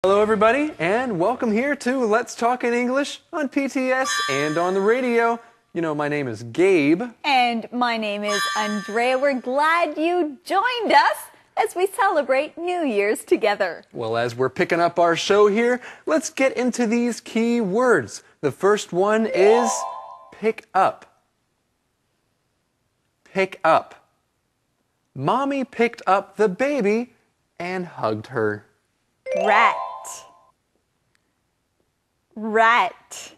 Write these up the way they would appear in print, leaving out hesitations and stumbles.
Hello everybody, and welcome here to Let's Talk in English on PTS and on the radio. You know, my name is Gabe. And my name is Andrea. We're glad you joined us as we celebrate New Year's together. Well, as we're picking up our show here, let's get into these key words. The first one is pick up. Pick up. Mommy picked up the baby and hugged her. Rat. Rat.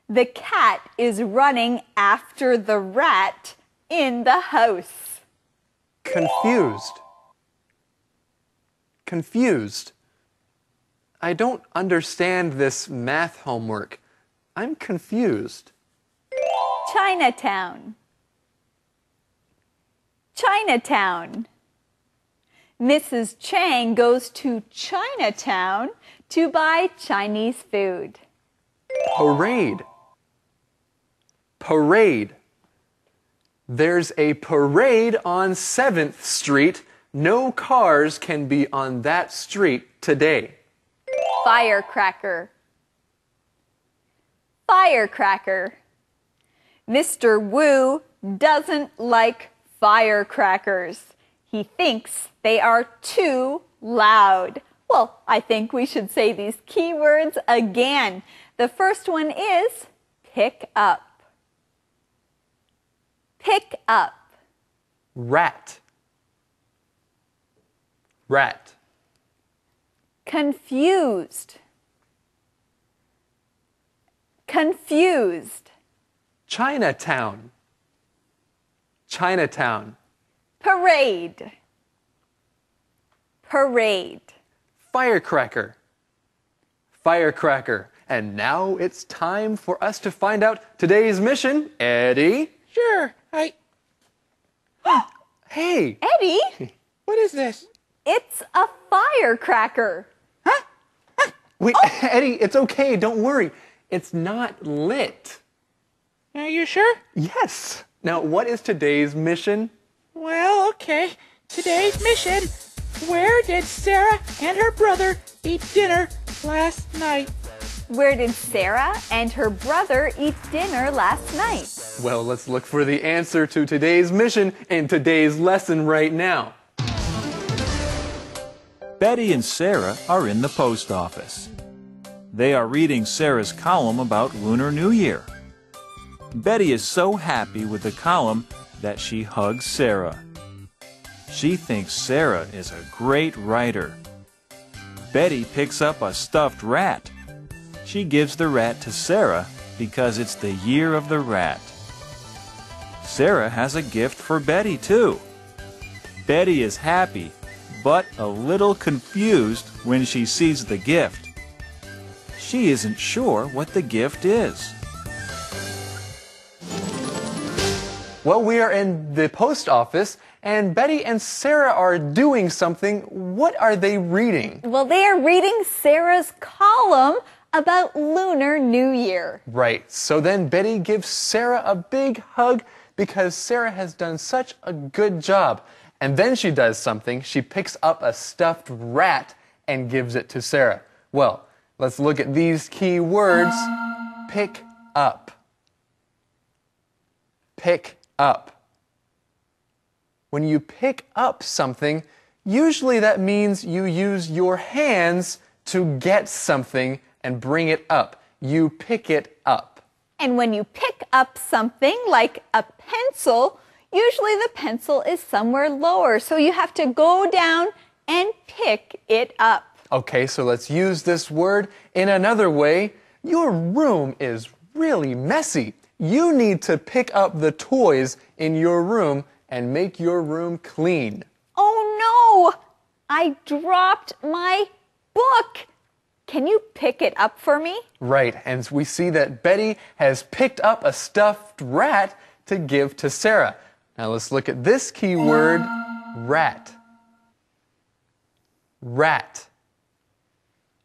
The cat is running after the rat in the house. Confused. Confused. I don't understand this math homework. I'm confused. Chinatown. Chinatown. Mrs. Chang goes to Chinatown to buy Chinese food. Parade. Parade. There's a parade on 7th Street. No cars can be on that street today. Firecracker. Firecracker. Mr. Wu doesn't like firecrackers. He thinks they are too loud. Well, I think we should say these key words again. The first one is pick up. Pick up. Rat. Rat. Confused. Confused. Chinatown. Chinatown. Parade. Parade. Firecracker. Firecracker. And now it's time for us to find out today's mission. Eddie? Sure, Hey! Eddie? What is this? It's a firecracker. Wait, Eddie, it's okay, don't worry. It's not lit. Are you sure? Yes. Now, what is today's mission? Well, okay. Today's mission. Where did Sara and her brother eat dinner last night? Where did Sara and her brother eat dinner last night? Well, let's look for the answer to today's mission in today's lesson right now. Betty and Sara are in the post office. They are reading Sara's column about Lunar New Year. Betty is so happy with the column that she hugs Sara. She thinks Sara is a great writer. Betty picks up a stuffed rat. She gives the rat to Sara because it's the year of the rat. Sara has a gift for Betty too. Betty is happy, but a little confused when she sees the gift. She isn't sure what the gift is. Well, we are in the post office, and Betty and Sara are doing something. What are they reading? Well, they are reading Sara's column about Lunar New Year. Right. So then Betty gives Sara a big hug because Sara has done such a good job. And then she does something. She picks up a stuffed rat and gives it to Sara. Well, let's look at these key words. Pick up. Pick up. When you pick up something, usually that means you use your hands to get something and bring it up. You pick it up. And when you pick up something like a pencil, usually the pencil is somewhere lower, so you have to go down and pick it up. Okay, so let's use this word in another way. Your room is really messy. You need to pick up the toys in your room and make your room clean. Oh no! I dropped my book. Can you pick it up for me? Right, and we see that Betty has picked up a stuffed rat to give to Sara. Now let's look at this key word, rat. Rat.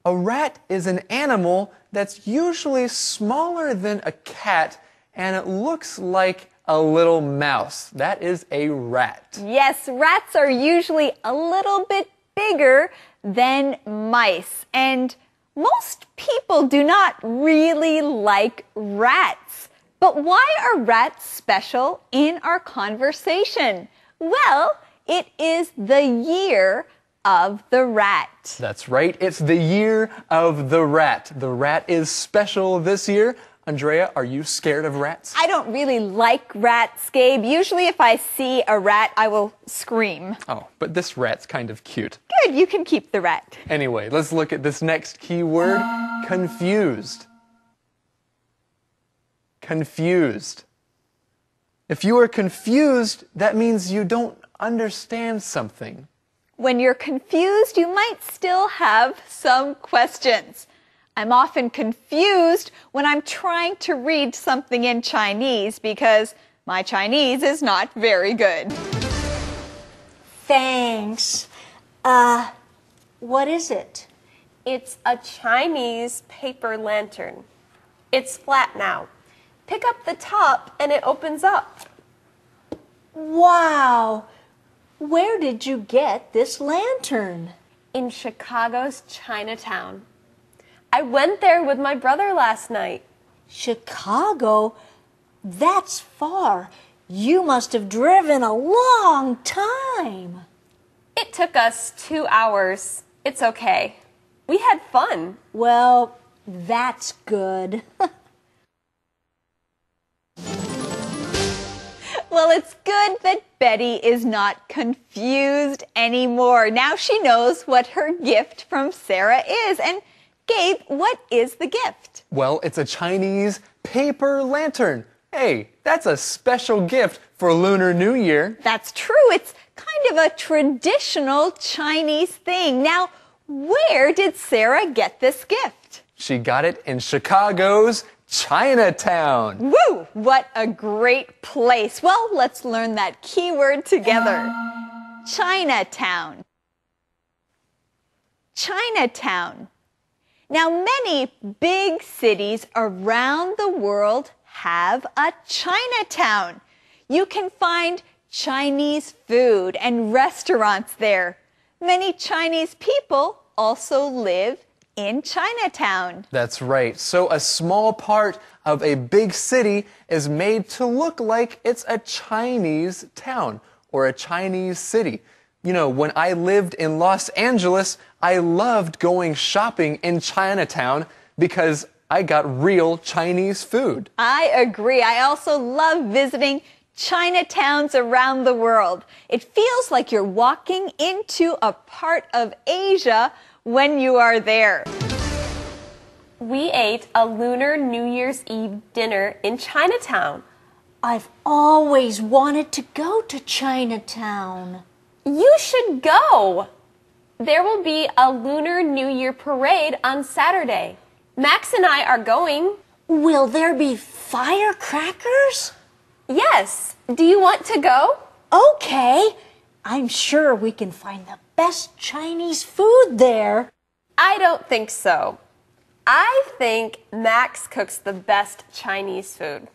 A rat is an animal that's usually smaller than a cat, and it looks like a little mouse. That is a rat. Yes, rats are usually a little bit bigger than mice. And most people do not really like rats. But why are rats special in our conversation? Well, it is the year of the rat. That's right. It's the year of the rat. The rat is special this year. Andrea, are you scared of rats? I don't really like rats, Gabe. Usually if I see a rat, I will scream. Oh, but this rat's kind of cute. Good, you can keep the rat. Anyway, let's look at this next key word, confused. Confused. If you are confused, that means you don't understand something. When you're confused, you might still have some questions. I'm often confused when I'm trying to read something in Chinese because my Chinese is not very good. Thanks. What is it? It's a Chinese paper lantern. It's flat now. Pick up the top and it opens up. Wow! Where did you get this lantern? In Chicago's Chinatown. I went there with my brother last night. Chicago? That's far. You must have driven a long time. It took us 2 hours. It's okay. We had fun. Well, that's good. Well, it's good that Betty is not confused anymore. Now she knows what her gift from Sara is. And Gabe, what is the gift? Well, it's a Chinese paper lantern. Hey, that's a special gift for Lunar New Year. That's true. It's kind of a traditional Chinese thing. Now, where did Sara get this gift? She got it in Chicago's Chinatown. Woo! What a great place. Well, let's learn that keyword together. Chinatown. Chinatown. Now, many big cities around the world have a Chinatown. You can find Chinese food and restaurants there. Many Chinese people also live in Chinatown. That's right. So a small part of a big city is made to look like it's a Chinese town or a Chinese city. You know, when I lived in Los Angeles, I loved going shopping in Chinatown because I got real Chinese food. I agree. I also love visiting Chinatowns around the world. It feels like you're walking into a part of Asia when you are there. We ate a Lunar New Year's Eve dinner in Chinatown. I've always wanted to go to Chinatown. You should go. There will be a Lunar New Year parade on Saturday. Max and I are going. Will there be firecrackers? Yes. Do you want to go? Okay. I'm sure we can find the best Chinese food there. I don't think so. I think Max cooks the best Chinese food.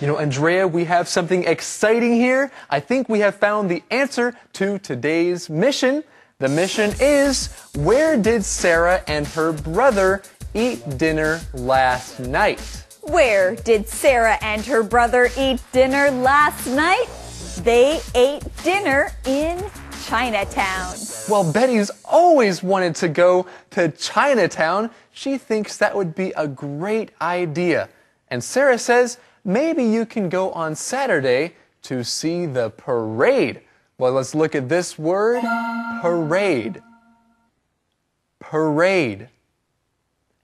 You know, Andrea, we have something exciting here. I think we have found the answer to today's mission. The mission is, where did Sara and her brother eat dinner last night? Where did Sara and her brother eat dinner last night? They ate dinner in Chinatown. Well, Betty's always wanted to go to Chinatown. She thinks that would be a great idea. And Sara says, maybe you can go on Saturday to see the parade. Well, let's look at this word, parade. Parade.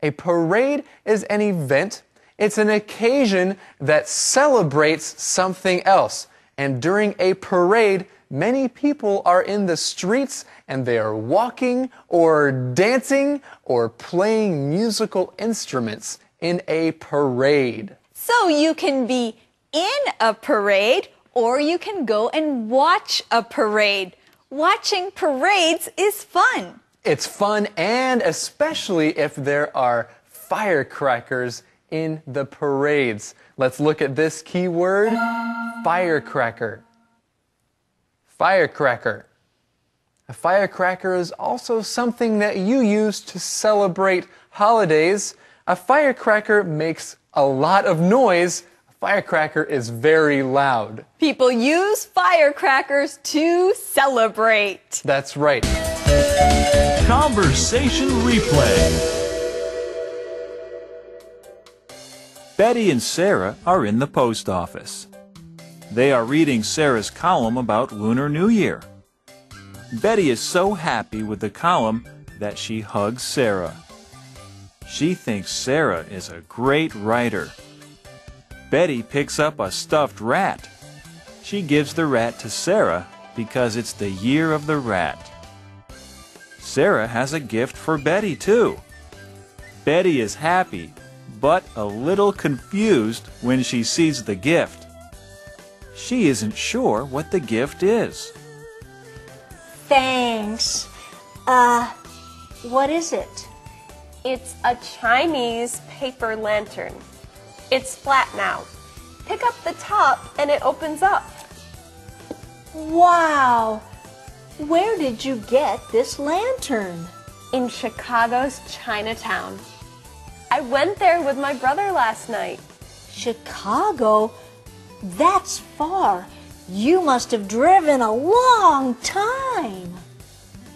A parade is an event. It's an occasion that celebrates something else. And during a parade, many people are in the streets and they are walking or dancing or playing musical instruments in a parade. So you can be in a parade or you can go and watch a parade. Watching parades is fun. It's fun, and especially if there are firecrackers in the parades. Let's look at this keyword, firecracker. Firecracker. A firecracker is also something that you use to celebrate holidays. A firecracker makes a lot of noise. A firecracker is very loud. People use firecrackers to celebrate. That's right. Conversation replay. Betty and Sara are in the post office. They are reading Sara's column about Lunar New Year. Betty is so happy with the column that she hugs Sara. She thinks Sara is a great writer. Betty picks up a stuffed rat. She gives the rat to Sara because it's the year of the rat. Sara has a gift for Betty, too. Betty is happy, but a little confused when she sees the gift. She isn't sure what the gift is. Thanks. What is it? It's a Chinese paper lantern. It's flat now. Pick up the top and it opens up. Wow! Where did you get this lantern? In Chicago's Chinatown. I went there with my brother last night. Chicago? That's far. You must have driven a long time.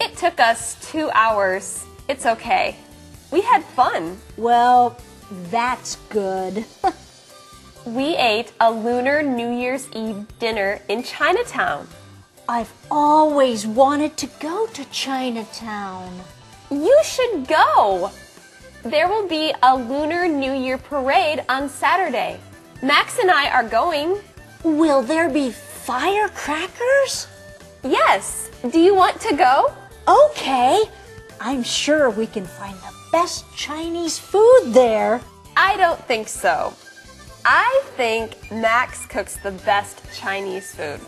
It took us 2 hours. It's okay. We had fun. Well, that's good. We ate a Lunar New Year's Eve dinner in Chinatown. I've always wanted to go to Chinatown. You should go. There will be a Lunar New Year parade on Saturday. Max and I are going. Will there be firecrackers? Yes. Do you want to go? Okay. I'm sure we can find the best Chinese food there. I don't think so. I think Max cooks the best Chinese food.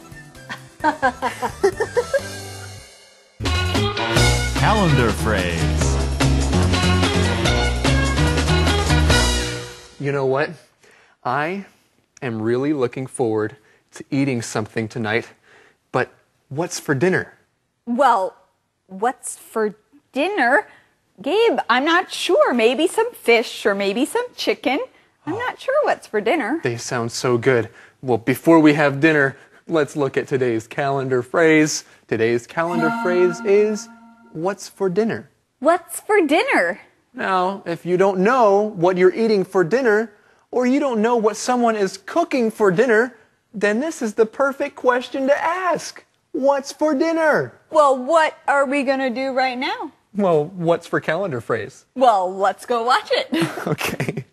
Calendar phrase. You know what? I am really looking forward to eating something tonight, but what's for dinner? Well, what's for dinner? Gabe, I'm not sure. Maybe some fish or maybe some chicken. I'm not sure what's for dinner. They sound so good. Well, before we have dinner, let's look at today's calendar phrase. Today's calendar phrase is, what's for dinner? What's for dinner? Now, if you don't know what you're eating for dinner, or you don't know what someone is cooking for dinner, then this is the perfect question to ask. What's for dinner? Well, what are we going to do right now? Well, what's for calendar phrase? Well, let's go watch it. Okay.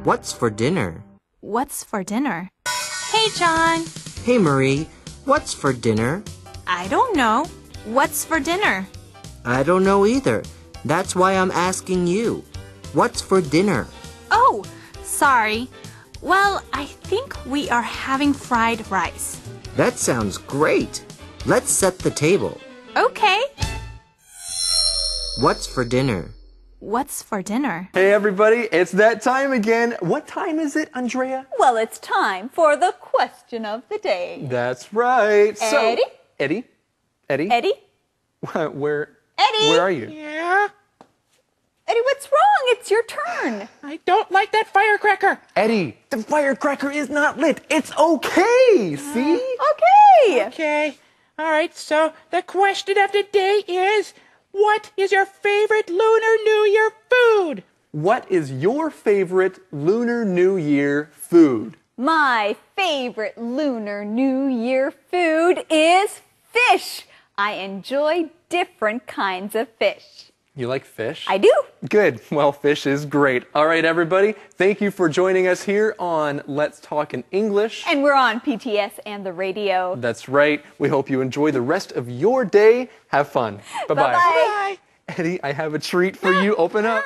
What's for dinner? What's for dinner? Hey, John. Hey, Marie. What's for dinner? I don't know. What's for dinner? I don't know either. That's why I'm asking you. What's for dinner? Oh, sorry. Well, I think we are having fried rice. That sounds great. Let's set the table. Okay. What's for dinner? What's for dinner? Hey, everybody, it's that time again. What time is it, Andrea? Well, it's time for the question of the day. That's right. Eddie? Eddie? Eddie? Eddie? Where Eddie? are you? Yeah? Eddie, what's wrong? It's your turn. I don't like that firecracker. Eddie, the firecracker is not lit. It's okay. See? Okay. Okay. All right, so the question of the day is, what is your favorite Lunar New Year food? What is your favorite Lunar New Year food? My favorite Lunar New Year food is fish. I enjoy different kinds of fish. You like fish? I do. Good. Well, fish is great. All right, everybody. Thank you for joining us here on Let's Talk in English. And we're on PTS and the radio. That's right. We hope you enjoy the rest of your day. Have fun. Bye-bye. Bye-bye. Eddie, I have a treat for you. Open up.